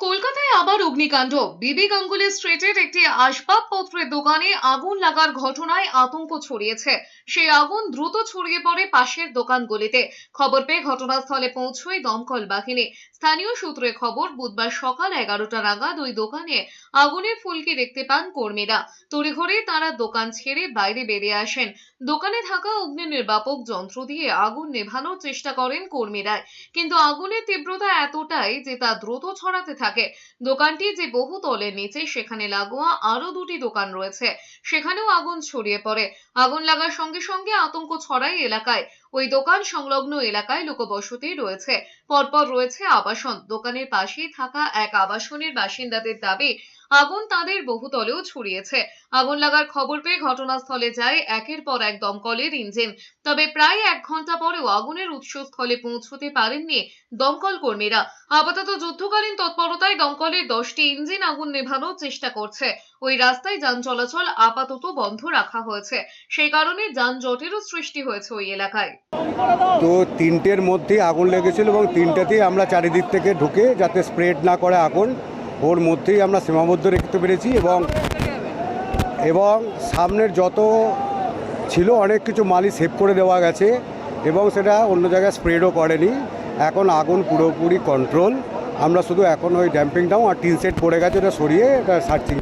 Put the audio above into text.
কলকাতায় আবার অগ্নিকাণ্ড। বিবি গাঙ্গুলি স্ট্রিটের একটি আসবাবপত্রের দোকানে আগুন লাগার ঘটনায় আতঙ্ক ছড়িয়েছে। সেই আগুন দ্রুত ছড়িয়ে পড়ে পাশের দোকানগুলিতে। খবর পেয়ে ঘটনাস্থলে পৌঁছয় দমকল বাহিনী। স্থানীয় সূত্রে খবর, বুধবার সকাল 11টা নাগাদ ওই দোকানে আগুনের ফুলকি দেখতে পান কর্মীরা। তড়িঘড়ি তারা দোকান ছেড়ে বাইরে বেরিয়ে আসেন। দোকানে থাকা অগ্নি নির্বাপক যন্ত্র দিয়ে আগুন নেভানোর চেষ্টা করেন কর্মীরা, কিন্তু আগুনের তীব্রতা এতটাই যে তা দ্রুত ছড়াতে থাকে। দোকানটি যে বহুতলের নিচে, সেখানে লাগোয়া আরো দুটি দোকান রয়েছে, সেখানেও আগুন ছড়িয়ে পড়ে। আগুন লাগার সঙ্গে সঙ্গে আতঙ্ক ছড়ায় এলাকায়। ওই দোকান সংলগ্ন এলাকায় লোকবসতি রয়েছে, পরপর রয়েছে আবাসন। দোকানের পাশেই থাকা এক আবাসনের বাসিন্দাদের দাবি, আগুন তাদের বহুতলেও ছড়িয়েছে। আগুন লাগার খবর পেয়ে ঘটনাস্থলে যায় একের পর এক দমকলের ইঞ্জিন। তবে প্রায় 1 ঘন্টা পরেও আগুনের উৎসস্থলে পৌঁছতে পারেননি দমকল কর্মীরা। আপাতত যুদ্ধকালীন তৎপরতায় দমকলের 10টি ইঞ্জিন আগুন নেভানোর চেষ্টা করছে। ওই রাস্তায় যান চলাচল আপাতত বন্ধ রাখা হয়েছে, সেই কারণে যানজটেরও সৃষ্টি হয়েছে ওই এলাকায়। তো 3টের মধ্যে আগুন লেগেছিল এবং 3টাতেই আমরা চারিদিক থেকে ঢুকে যাতে স্প্রেড না করে আগুন, ওর মধ্যেই আমরা সীমাবদ্ধ রাখতে পেরেছি। এবং সামনের যত ছিল অনেক কিছু মালই সেভ করে দেওয়া গেছে এবং সেটা অন্য জায়গায় স্প্রেডও করেনি। এখন আগুন পুরোপুরি কন্ট্রোল। আমরা শুধু এখন ওই ড্যাম্পিং ডাউন আর টিন সেট পড়ে গেছে, ওটা সরিয়ে এটা সার্চিং।